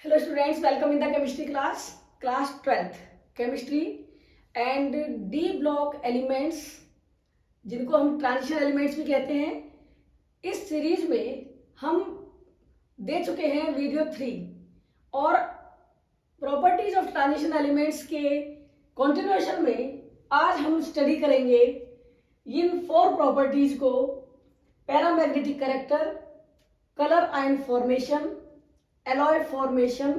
Hello students, welcome in the chemistry class 12th chemistry and D block elements जिनको हम transition elements भी कहते हैं। इस सीरीज में हम दे चुके हैं वीडियो 3 और प्रॉपर्टीज ऑफ ट्रांजिशन एलिमेंट्स के कंटिन्यूएशन में आज हम स्टडी करेंगे इन 4 प्रॉपर्टीज को: paramagnetic character, colour ion formation, alloy formation,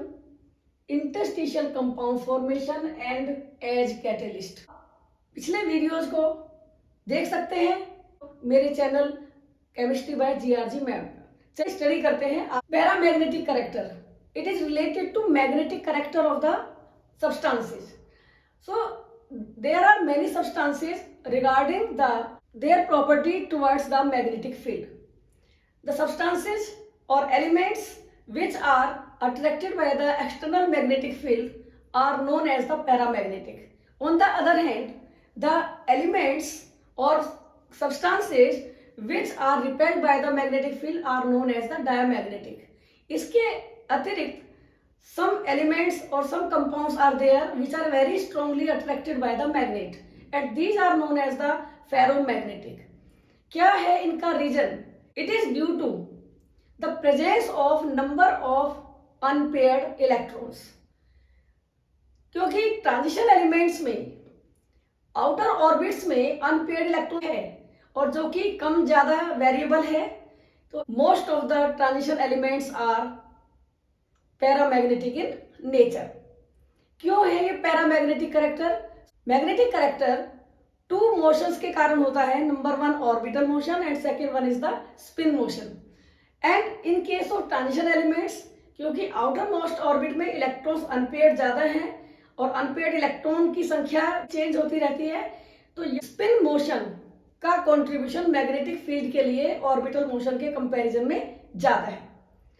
interstitial compound formation and edge catalyst। पिछले वीडियोस को देख सकते हैं मेरे channel chemistry by GRG ma'am. चलिए स्टडी करते हैं paramagnetic character. It is related to magnetic character of the substances. So there are many substances regarding their property towards the magnetic field. The substances or elements which are attracted by the external magnetic field are known as the paramagnetic. On the other hand, the elements or substances which are repelled by the magnetic field are known as the diamagnetic. इसके अतिरिक्त some elements or some compounds are there which are very strongly attracted by the magnet and these are known as the ferromagnetic. क्या है इनका reason? It is due to the presence of number of unpaired electrons. क्योंकि transition elements में outer orbits में unpaired electron है और जो कि कम ज्यादा वेरिएबल है, तो most of the transition elements are paramagnetic in nature. क्यों है ये paramagnetic character? Magnetic character 2 motions के कारण होता है। Number 1 orbital motion and second one is the spin motion. And in case of transition elements, क्योंकि आउटर मोस्ट ऑर्बिट में electrons unpaired ज्यादा हैं और अनपेयर्ड इलेक्ट्रॉन की संख्या चेंज होती रहती है, तो स्पिन मोशन का कंट्रीब्यूशन मैग्नेटिक फील्ड के लिए ऑर्बिटल मोशन के कंपैरिजन में ज्यादा है।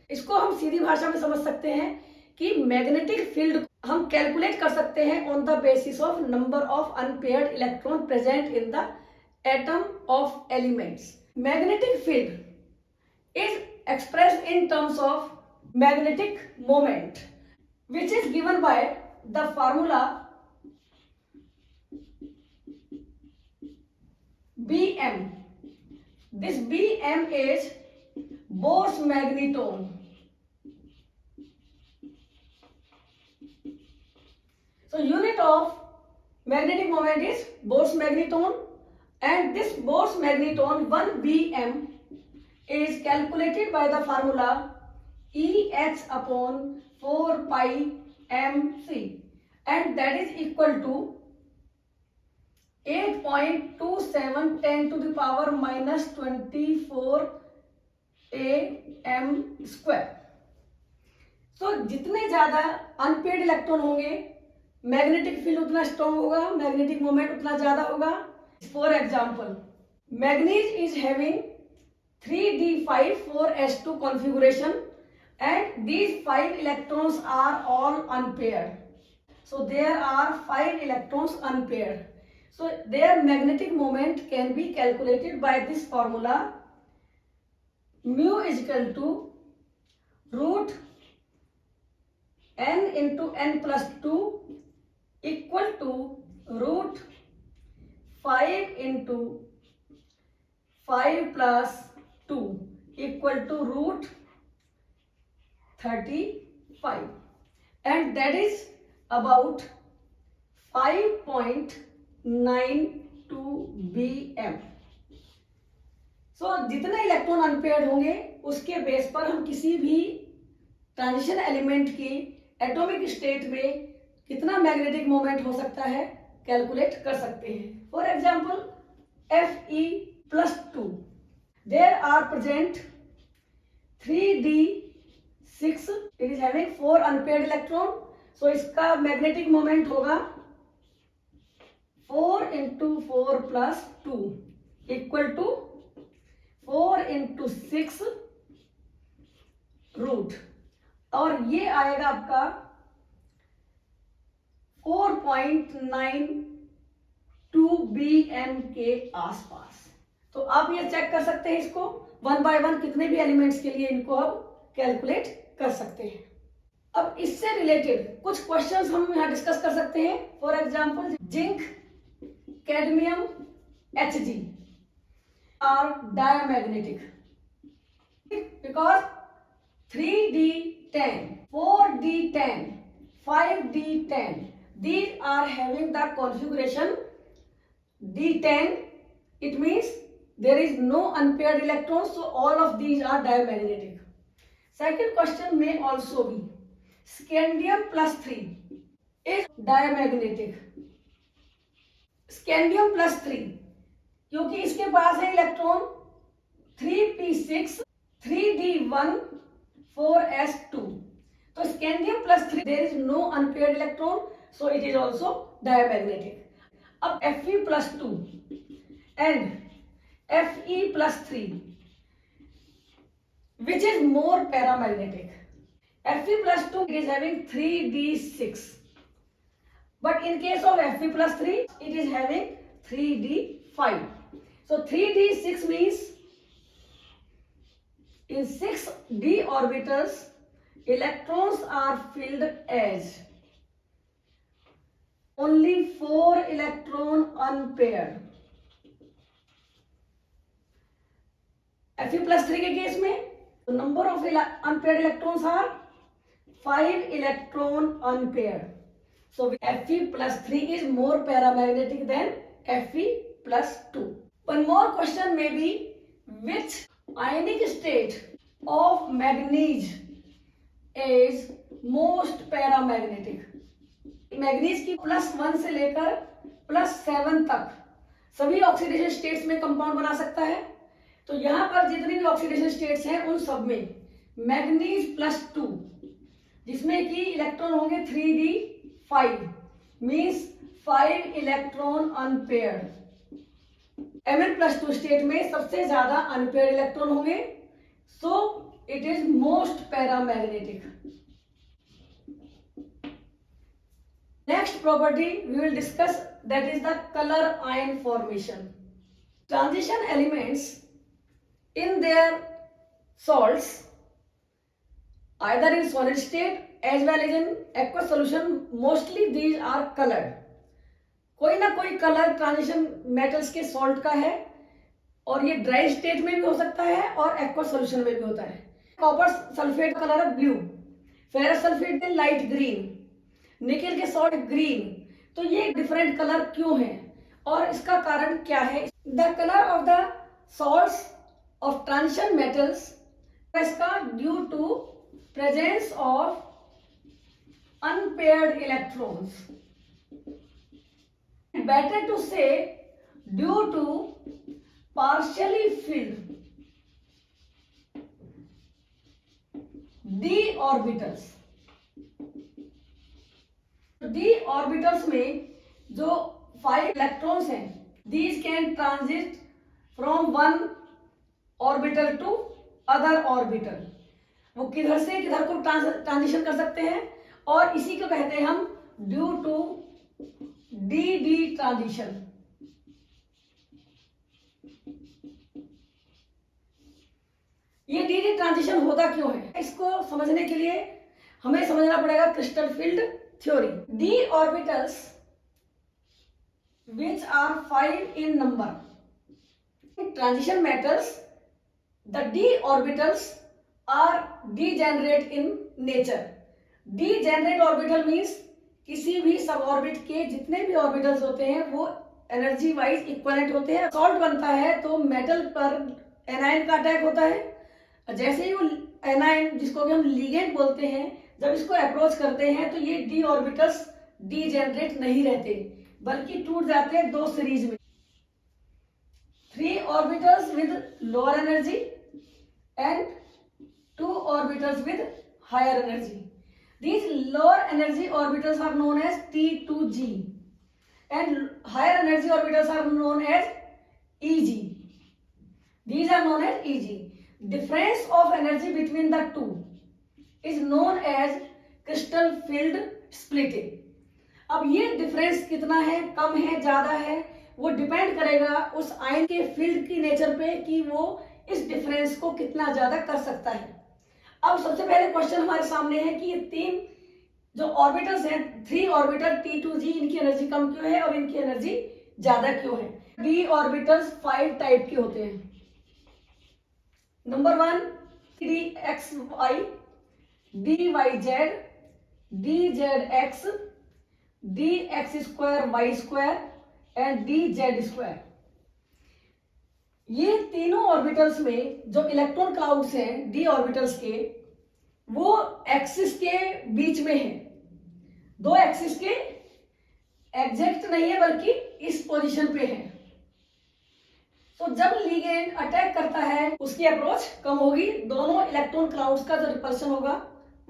इसको हम सीधी भाषा में समझ सकते हैं कि मैग्नेटिक फील्ड हम कैलकुलेट कर सकते हैं on the basis of number of unpaired electron present in the atom of elements. Magnetic field is expressed in terms of magnetic moment, which is given by the formula Bm. This Bm is Bohr's magneton. So unit of magnetic moment is Bohr's magneton, and this Bohr's magneton 1 Bm is calculated by the formula Eh upon 4 pi mc, and that is equal to 8.27 10 to the power minus 24 am square. So जितने ज्यादा unpaired electron होंगे, magnetic field उतना strong होगा, magnetic moment उतना ज्यादा होगा। For example, manganese is having 3d5 4s2 configuration and these 5 electrons are all unpaired. So there are 5 electrons unpaired. So their magnetic moment can be calculated by this formula. Mu is equal to root n into n plus 2 equal to root 5 into 5 plus 2 equal to root 35, and that is about 5.92 bm. So जितने electron unpaired होंगे उसके base पर हम किसी भी transition element की atomic state में कितना मैग्नेटिक मोमेंट हो सकता है कैलकुलेट कर सकते हैं। For example Fe+2, there are present 3d6, it is having 4 unpaired electron, so इसका मैग्नेटिक मोमेंट होगा 4 into 4 plus 2 equal to 4 into 6 root, और ये आएगा आपका 4.92 bm के आसपास। तो आप ये चेक कर सकते हैं इसको 1 by 1 कितने भी एलिमेंट्स के लिए इनको अब कैलकुलेट कर सकते हैं। अब इससे रिलेटेड कुछ क्वेश्चंस हम यहाँ डिस्कस कर सकते हैं. For example, zinc, cadmium, Hg are diamagnetic because 3d10, 4d10, 5d10, these are having the configuration d10. It means there is no unpaired electrons, so all of these are diamagnetic. Second question may also be scandium plus 3 is diamagnetic. Scandium plus 3 क्योंकि इसके पास है electron 3p6, 3d1, 4s2. तो scandium plus 3 there is no unpaired electron, so it is also diamagnetic. अब Fe plus 2 and Fe plus 3, which is more paramagnetic? Fe plus 2 is having 3d6, but in case of Fe plus 3 it is having 3d5. So 3d6 means in 6d orbitals electrons are filled as only 4 electron unpaired. Fe plus 3 के case में number of unpaired electrons are 5 electron unpaired. So Fe plus 3 is more paramagnetic than Fe plus 2. One more question may be, which ionic state of manganese is most paramagnetic? Manganese की +1 से लेकर +7 तक सभी oxidation states में compound बना सकता है. तो यहाँ पर जितनी भी ऑक्सीडेशन स्टेट्स हैं उन सब में मैग्नीज +2 जिसमें कि इलेक्ट्रॉन होंगे 3d5 means 5 electron unpaired. Mn+2 state में सबसे ज्यादा अनपेयर्ड इलेक्ट्रॉन होंगे, so it is most paramagnetic. Next property we will discuss, that is the color ion formation. Transition elements in their salts, either in solid state as well as in aqueous solution, mostly these are colored. कोई ना कोई colour transition metals के salt का है और ये dry state में भी हो सकता है और एक्वस सॉल्यूशन में भी होता है. कॉपर सल्फेट का कलर है ब्लू, फेरस सल्फेट है लाइट ग्रीन, निकेल के सॉल्ट ग्रीन. तो ये डिफरेंट कलर क्यों है और इसका कारण क्या है? The colour of the salts of transition metals इसका due to presence of unpaired electrons. Better to say due to partially filled d orbitals. d orbitals में जो 5 इलेक्ट्रॉन्स हैं, these can transit from one orbital to other orbital. वो किधर से किधर को transition कर सकते हैं और इसी को कहते हैं हम ड्यू टू dd ट्रांजिशन. ये dd ट्रांजिशन होता क्यों है, इसको समझने के लिए हमें समझना पड़ेगा crystal field theory. d orbitals which are 5 in number, in transition metals the d orbitals are degenerate in nature. degenerate orbital means किसी भी सब ऑर्बिट के जितने भी ऑर्बिटल्स होते हैं वो एनर्जी वाइज इक्वलेंट होते हैं. सॉल्ट बनता है तो मेटल पर एनायन का अटैक होता है. जैसे ही वो एनायन, जिसको भी हम लिगेंड बोलते हैं, जब इसको अप्रोच करते हैं तो ये डी ऑर्बिटल्स डीजेनरेट नहीं रहते बल्कि टूट जाते हैं 2 सीरीज में. 3 orbitals with lower energy and 2 orbitals with higher energy. These lower energy orbitals are known as T2g and higher energy orbitals are known as Eg. These are known as Eg. Difference of energy between the two is known as crystal field splitting. अब ये difference कितना है, कम है, ज्यादा है, वो depend करेगा उस आयन के फील्ड की नेचर पे कि वो इस डिफरेंस को कितना ज्यादा कर सकता है. अब सबसे पहले क्वेश्चन हमारे सामने है कि ये तीन जो ऑर्बिटल्स हैं, 3 ऑर्बिटल T2G, इनकी एनर्जी कम क्यों है और इनकी एनर्जी ज्यादा क्यों है। डी ऑर्बिटल्स 5 टाइप के होते हैं। Number 1 DXY, DYZ, DZX, DX2Y2 and DZ2। ये तीनों ऑर्बिटल्स में जो इलेक्ट्रॉन क्लाउड्स हैं डी ऑर्बिटल्स के, वो एक्सिस के बीच में है। दो एक्सिस के एग्जैक्ट नहीं है बल्कि इस पोजीशन पे है। तो जब लिगेंड अटैक करता है उसकी अप्रोच कम होगी, दोनों इलेक्ट्रॉन क्लाउड्स का जो रिपल्शन होगा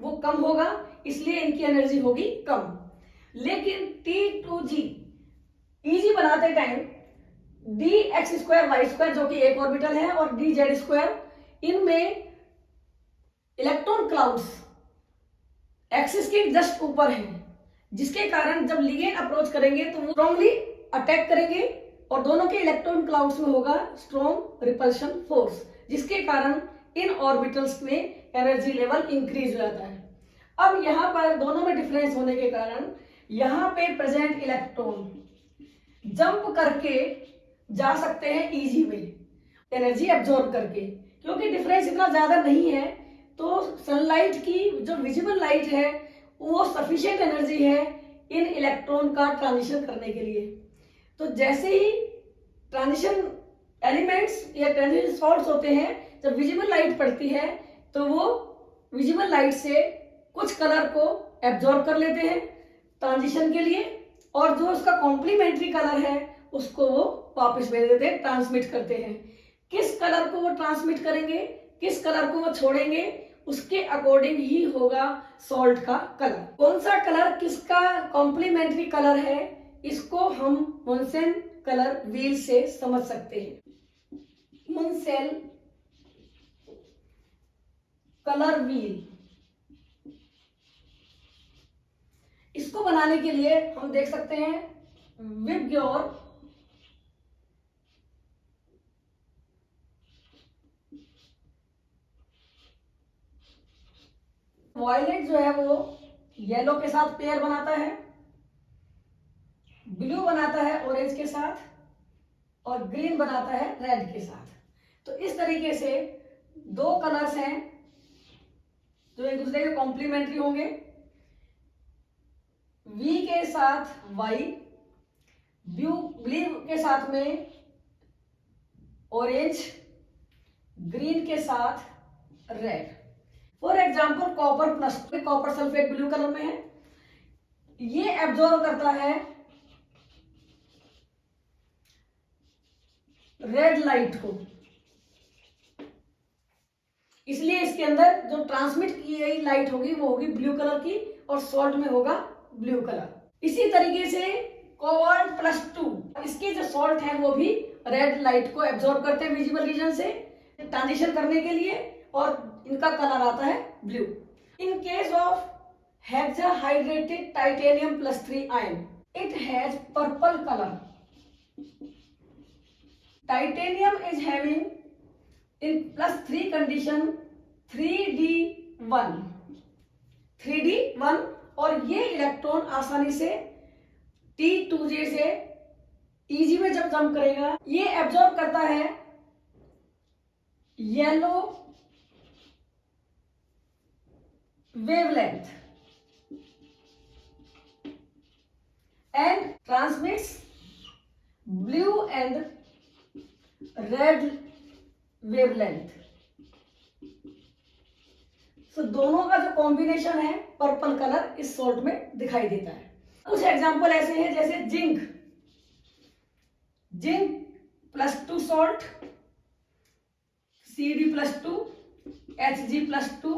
वो कम होगा, इसलिए इनकी एनर्जी होगी कम। लेकिन T2G इजी बनाते टाइम DX2Y2 जो कि एक ऑर्बिटल है और DZ2, इनमें इलेक्ट्रॉन क्लाउड्स एक्सिस के जस्ट ऊपर हैं, जिसके कारण जब लिगेंड अप्रोच करेंगे तो वो स्ट्रॉन्गली अटैक करेंगे और दोनों के इलेक्ट्रॉन क्लाउड्स में होगा स्ट्रॉन्ग रिपल्शन फोर्स, जिसके कारण इन ऑर्बिटल्स में एनर्जी लेवल इंक्रीज हो जाता है। अब यहाँ पर दोनों में डिफरेंस होने के कारण यहाँ पे प्रेजेंट इलेक्ट्रॉन जंप करके जा सकते हैं इजी में एनर्जी एब्जॉर्ब करके, क्योंकि डिफरेंस इतना ज्यादा नहीं है। तो सनलाइट की जो विजिबल लाइट है वो सफिशिएंट एनर्जी है इन इलेक्ट्रॉन का ट्रांजिशन करने के लिए। तो जैसे ही ट्रांजिशन एलिमेंट्स या ट्रांजिशन सॉल्ट्स होते हैं, जब विजिबल लाइट पड़ती है तो वो विजिबल लाइट से कुछ कलर को एब्जॉर्ब कर लेते हैं ट्रांजिशन के लिए, और जो उसका कॉम्प्लीमेंट्री कलर है उसको वो वापस भेज देते हैं, ट्रांसमिट करते हैं। किस कलर को वो ट्रांसमिट करेंगे, किस कलर को वो छोड़ेंगे, उसके अकॉर्डिंग ही होगा सॉल्ट का कलर। कौन सा कलर किसका कॉम्प्लीमेंट्री कलर है, इसको हम मुनसेन कलर व्हील से समझ सकते हैं। मुनसेन कलर व्हील, इसको बनाने के लिए हम देख सकते हैं विबग्योर वॉयलेट जो है वो येलो के साथ पेयर बनाता है, ब्लू बनाता है ऑरेंज के साथ, और ग्रीन बनाता है रेड के साथ। तो इस तरीके से दो कलर्स हैं जो एक दूसरे के कॉम्प्लीमेंट्री होंगे। वी के साथ वाई, ब्लू के साथ में ऑरेंज, ग्रीन के साथ red. For example copper plus, copper sulphate blue colour में है, ये एब्जॉर्ब करता है रेड लाइट को, इसलिए इसके अंदर जो ट्रांसमिट की गई लाइट होगी वो होगी ब्लू कलर की और सॉल्ट में होगा ब्लू कलर। इसी तरीके से कोबाल्ट प्लस 2, इसके जो सॉल्ट है वो भी रेड लाइट को एब्जॉर्ब करते हैं विजिबल रीजन से ट्रांजिशन करने के लिए, और इनका कलर आता है blue. In case of hexahydrated titanium plus 3 ion, it has purple colour. Titanium is having in +3 condition 3d1, और ये इलेक्ट्रॉन आसानी से T2J से इजी में जब जंप करेगा, ये एब्जॉर्ब करता है yellow wavelength and transmits blue and red wavelength. तो दोनों का जो कॉम्बिनेशन है पर्पल कलर इस सॉल्ट में दिखाई देता है। कुछ एग्जांपल ऐसे हैं जैसे zinc +2 salt, Cd+2, Hg+2,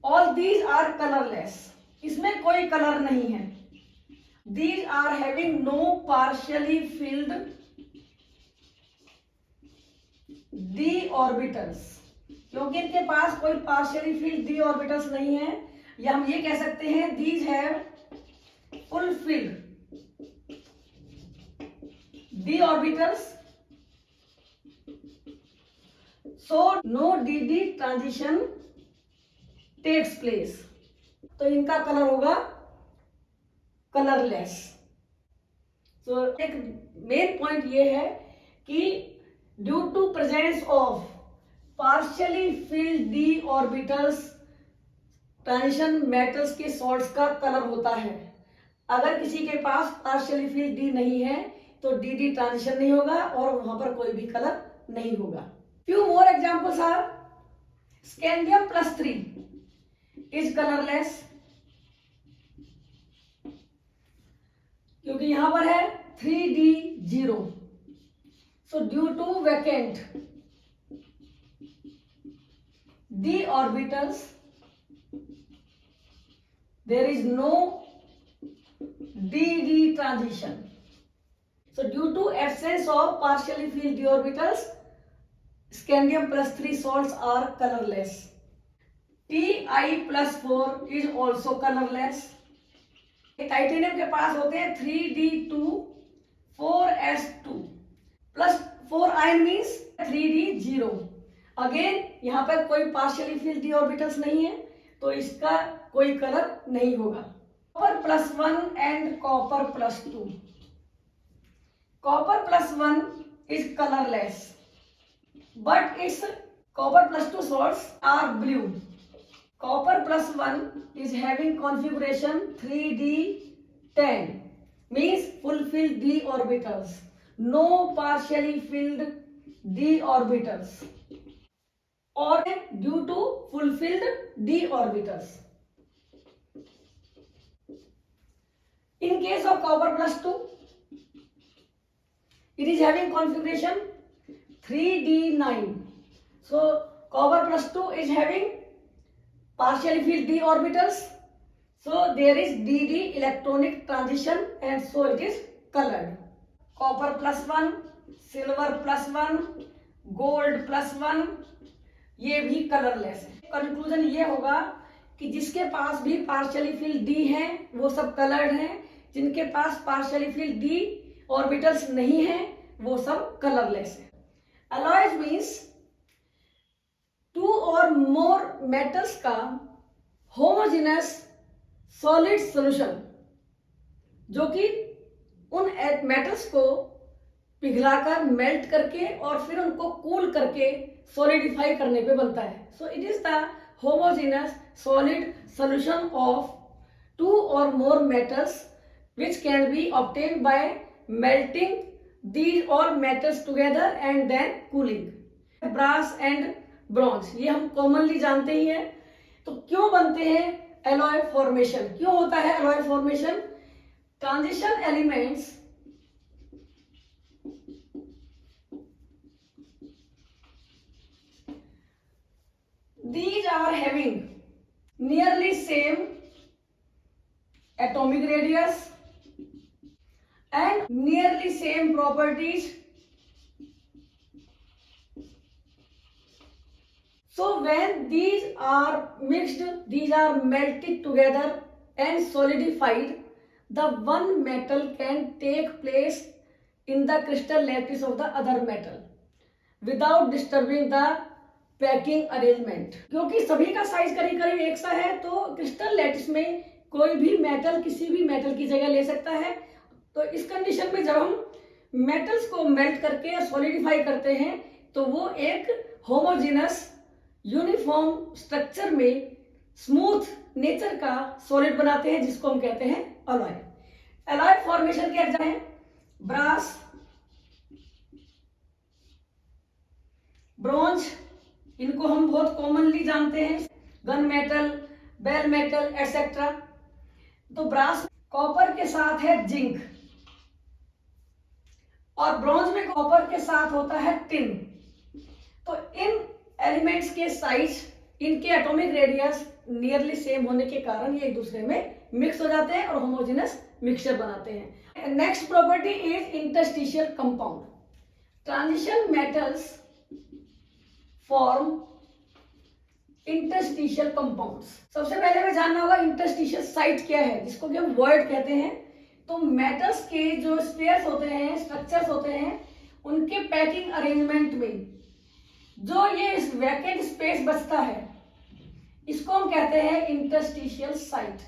all these are colourless, इसमें कोई कलर नहीं है। These are having no partially filled D orbitals, क्योंकि इनके पास कोई पार्शियली फिल्ड डी ऑर्बिटल्स नहीं है, या हम ये कह सकते हैं these have full filled D orbitals, so no D transition takes place, तो इनका कलर होगा कलरलेस। तो एक मेन पॉइंट ये है कि due to presence of partially filled D orbitals, transition metals के सॉल्ट्स का कलर होता है। अगर किसी के पास पार्शियली फिल्ड डी नहीं है तो डी डी ट्रांजिशन नहीं होगा और वहां पर कोई भी कलर नहीं होगा। Few more examples are scandium +3 is colourless, क्योंकि यहां पर है 3d0। So due to vacant d orbitals there is no d-d transition. So due to absence of partially filled d orbitals, scandium +3 salts are colorless. Ti+4 is also colorless. Titanium के पास होते हैं 3d2 4s2 plus 4 ion means 3d0। Again यहाँ पर कोई partially filled D orbitals नहीं है तो इसका कोई कलर नहीं होगा। Copper +1 and copper +2, copper +1 is colourless but it's copper +2 salts are blue. Copper +1 is having configuration 3d10 means fulfilled d orbitals, no partially filled d orbitals, or due to fulfilled d orbitals. In case of copper +2, it is having configuration 3d9. So copper +2 is having partially filled d orbitals, so there is dd electronic transition and so it is colored. Copper +1, silver +1, gold +1 ये भी colourless है। Conclusion ये होगा कि जिसके पास भी partially filled D है वो सब कलर्ड हैं, जिनके पास पार्शियली फिल्ड डी ऑर्बिटल्स नहीं है वो सब कलरलेस है। अलॉयज मीन्स 2 और मोर मेटल्स का होमोजेनस सॉलिड सॉल्यूशन, जो कि उन मेटल्स को पिघलाकर मेल्ट करके और फिर उनको कूल करके सॉलिडिफाई करने पे बनता है। So it is the homogeneous solid solution of 2 और मोर metals which can be obtained by melting these all metals together and then cooling. Brass and bronze ये हम कॉमनली जानते ही हैं। तो क्यों बनते हैं एलॉय फॉर्मेशन, क्यों होता है alloy formation? Transition elements these are having nearly same atomic radius and nearly same properties. So when these are mixed, these are melted together and solidified, the one metal can take place in the crystal lattice of the other metal without disturbing the packing arrangement. क्योंकि सभी का size करीब करीब एक सा है तो crystal lattice में कोई भी मेटल किसी भी मेटल की जगह ले सकता है। तो इस कंडीशन में जब हम मेटल्स को मेल्ट करके सॉलिडिफाई करते हैं तो वो एक होमोजेनस यूनिफॉर्म स्ट्रक्चर में स्मूथ नेचर का सॉलिड बनाते हैं, जिसको हम कहते हैं अलॉय। अलॉय फॉर्मेशन के एग्जाम्पल हैं ब्रास, ब्रॉन्ज, इनको हम बहुत कॉमनली जानते हैं, gun metal, bell metal etcetera. तो ब्रास कॉपर के साथ है जिंक और ब्रॉन्ज में कॉपर के साथ होता है टिन। तो इन एलिमेंट्स के साइज, इनके एटॉमिक रेडियस नियरली सेम होने के कारण ये एक दूसरे में मिक्स हो जाते हैं और होमोजेनस मिक्सचर बनाते हैं। Next property is interstitial compound. Transition metals form interstitial compounds. सबसे पहले हमें जानना होगा इंटरस्टिशियल साइट क्या है, जिसको कि हम वॉइड कहते हैं। तो मेटल्स के जो स्पेयर्स होते हैं, स्ट्रक्चर्स होते हैं, उनके पैकिंग अरेंजमेंट में जो ये वैकेंट स्पेस बचता है, इसको हम कहते हैं interstitial site.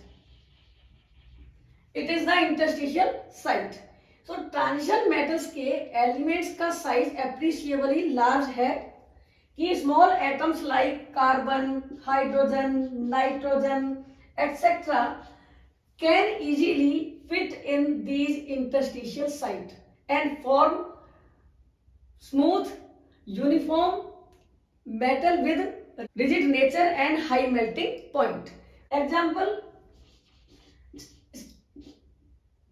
It is the interstitial site. So transition metals के एलिमेंट्स का साइज एप्रिशिएबली लार्ज है कि small atoms like carbon, hydrogen, nitrogen etcetera can easily fit in these interstitial site and form smooth uniform metal with rigid nature and high melting point. Example,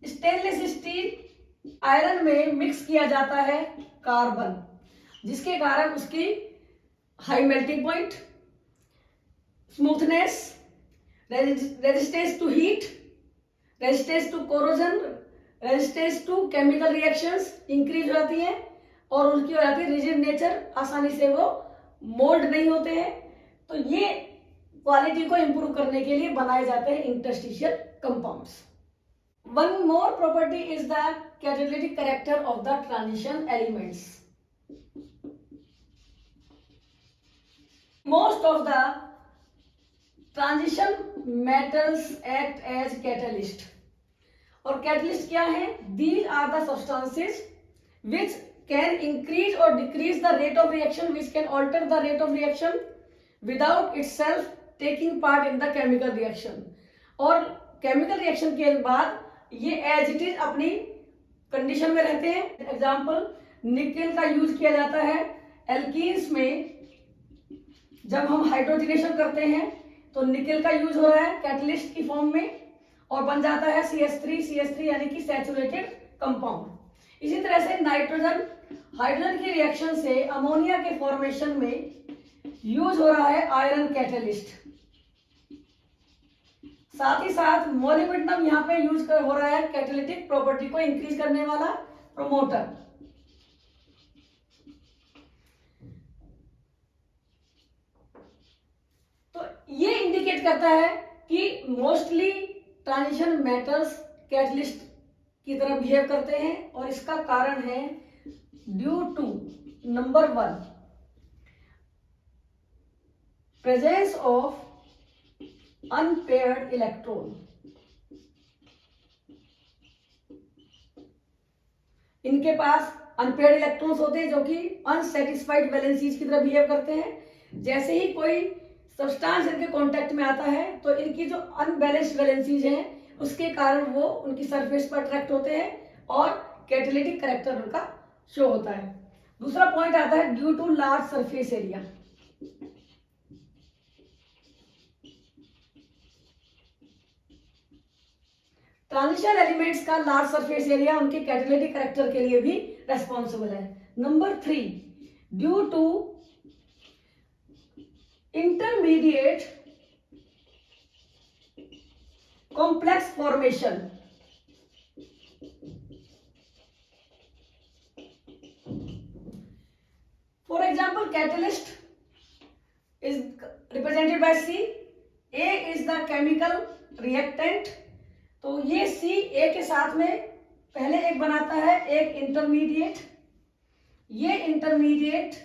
stainless steel iron में mix किया जाता है carbon, जिसके कारण उसकी high melting point, smoothness, resistance to heat, resistance to corrosion, resistance to chemical reactions increase हो जाती है और उनकी हो जाती है रिजिड नेचर, आसानी से वो मोल्ड नहीं होते हैं। तो ये क्वालिटी को इंप्रूव करने के लिए बनाए जाते हैं interstitial compounds. One more property is the catalytic character of the transition elements. Most of the transition metals act as catalyst. और कैटलिस्ट क्या है? These are the substances which can increase और decrease the rate of reaction, which can alter the rate of reaction without itself taking part in the chemical reaction. और chemical reaction के बाद ये as it is अपनी condition में रहते हैं। Example, nickel का यूज किया जाता है एल्कीन्स में। जब हम हाइड्रोजनेशन करते हैं तो निकेल का यूज हो रहा है कैटलिस्ट की फॉर्म में और बन जाता है CH3 यानी कि सैचुरेटेड कंपाउंड। इसी तरह से नाइट्रोजन हाइड्रोजन की रिएक्शन से अमोनिया के फॉर्मेशन में यूज हो रहा है आयरन कैटलिस्ट। साथ ही साथ मोलिब्डेनम यहाँ पे यूज हो रहा है कैटालिटिक प्रॉपर्टी को इंक्रीज करने वाला प्रोमोटर। ये इंडिकेट करता है कि मोस्टली ट्रांजिशन मेटल्स कैटलिस्ट की तरह बिहेव करते हैं और इसका कारण है due to number 1 presence of unpaired electron. इनके पास अनपेयर्ड इलेक्ट्रॉन्स होते हैं जो कि अनसेटिस्फाइड वैलेंसीज की तरह बिहेव करते हैं। जैसे ही कोई सब्सटेंस इनके कांटेक्ट में आता है तो इनकी जो अनबैलेंस्ड वैलेंसीज हैं उसके कारण वो उनकी सरफेस पर अट्रैक्ट होते हैं और कैटालिटिक कैरेक्टर उनका शो होता है। दूसरा पॉइंट आता है due to large surface area. Transition elements का लार्ज सरफेस एरिया उनके कैटालिटिक कैरेक्टर के लिए भी रेस्पॉन्सिबल है। Number 3, due to intermediate complex formation। For example, catalyst is represented by C. A is the chemical reactant। तो ये C A के साथ में पहले एक बनाता है एक इंटरमीडिएट। ये इंटरमीडिएट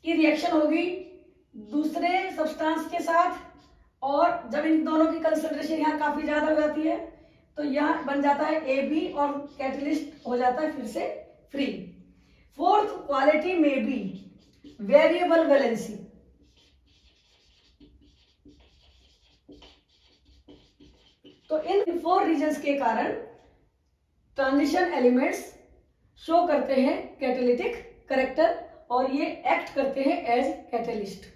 की रिएक्शन होगी दूसरे सब्सटेंस के साथ और जब इन दोनों की कंसंट्रेशन यहाँ काफी ज्यादा हो जाती है तो यहाँ बन जाता है AB और कैटलिस्ट हो जाता है फिर से फ्री। फोर्थ क्वालिटी में बी वेरिएबल वैलेंसी। तो इन 4 रीजंस के कारण ट्रांजिशन एलिमेंट्स शो करते हैं कैटालिटिक कैरेक्टर और ये एक्ट करते हैं एज कैटलिस्ट।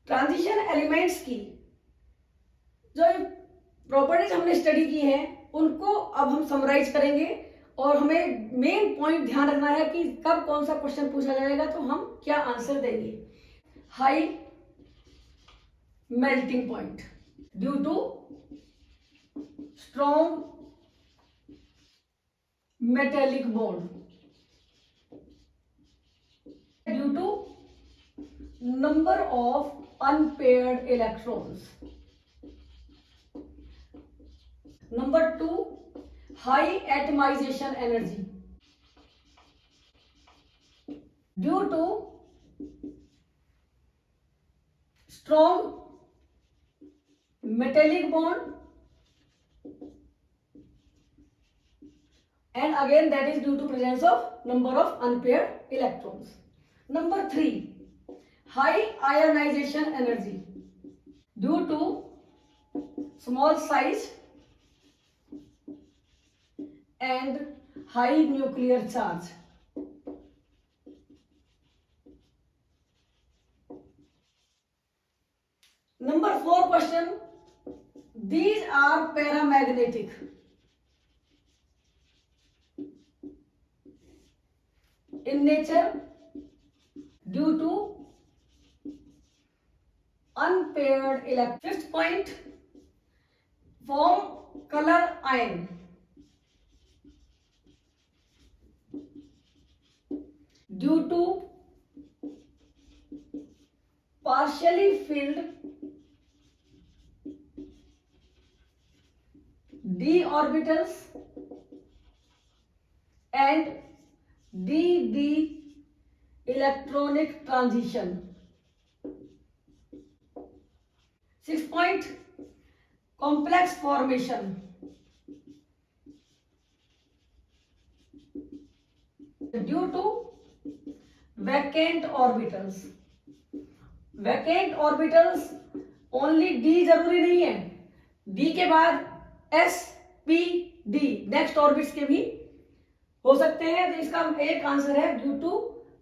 ट्रांजिशन एलिमेंट्स की जो प्रॉपर्टीज हमने स्टडी की हैं उनको अब हम समराइज करेंगे और हमें मेन पॉइंट ध्यान रखना है कि कब कौन सा क्वेश्चन पूछा जाएगा तो हम क्या आंसर देंगे। High melting point due to strong metallic bond due to number of unpaired electrons. Number 2, high atomization energy due to strong metallic bond, and again that is due to presence of number of unpaired electrons. Number 3, high ionization energy due to small size and high nuclear charge. Number 4 question, these are paramagnetic. In nature due to unpaired electrons. Fifth point, form color ion due to partially filled d orbitals and d electronic transition. 6th point, complex formation due to vacant orbitals. Vacant orbitals only D जरूरी नहीं है, D के बाद S P D next orbits के भी हो सकते हैं, तो इसका एक आंसर है ड्यू टू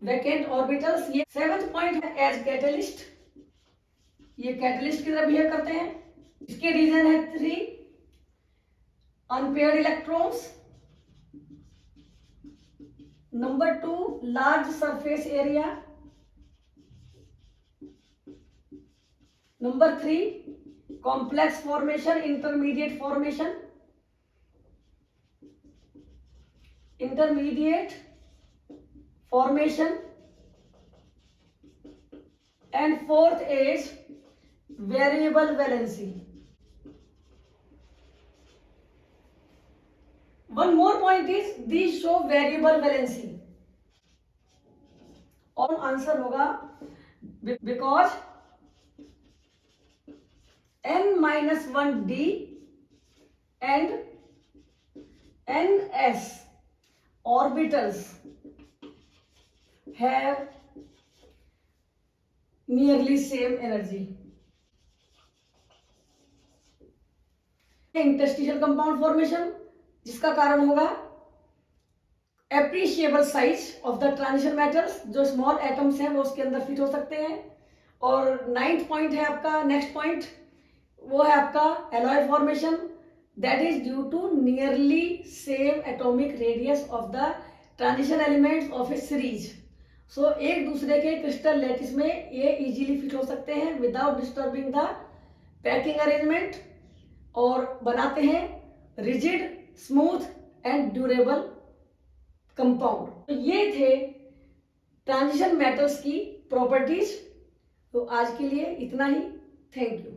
वैकेंट ऑर्बिटल्स. ये 7th पॉइंट है एज कैटलिस्ट, ये कैटलिस्ट की तरह बिहेव करते हैं. इसके रीजन है 3, unpaired electrons. Number 2, large surface area. Number 3, complex formation, intermediate formation. Intermediate formation. And 4th is variable valency. One more point is these show variable valency. और answer होगा because n-1d and ns orbitals have nearly same energy. Interstitial compound formation, जिसका कारण होगा appreciable size of the transition metals, जो small atoms हैं वो उसके अंदर फिट हो सकते हैं. और 9th पॉइंट है आपका, नेक्स्ट पॉइंट वो है आपका alloy formation, that is due to nearly same atomic radius of the transition elements of a series. So एक दूसरे के क्रिस्टल लैटिस में ये इजीली फिट हो सकते हैं without disturbing the packing arrangement, और बनाते हैं rigid, smooth and durable compound. तो ये थे ट्रांजिशन मेटल्स की प्रॉपर्टीज. तो आज के लिए इतना ही. Thank you.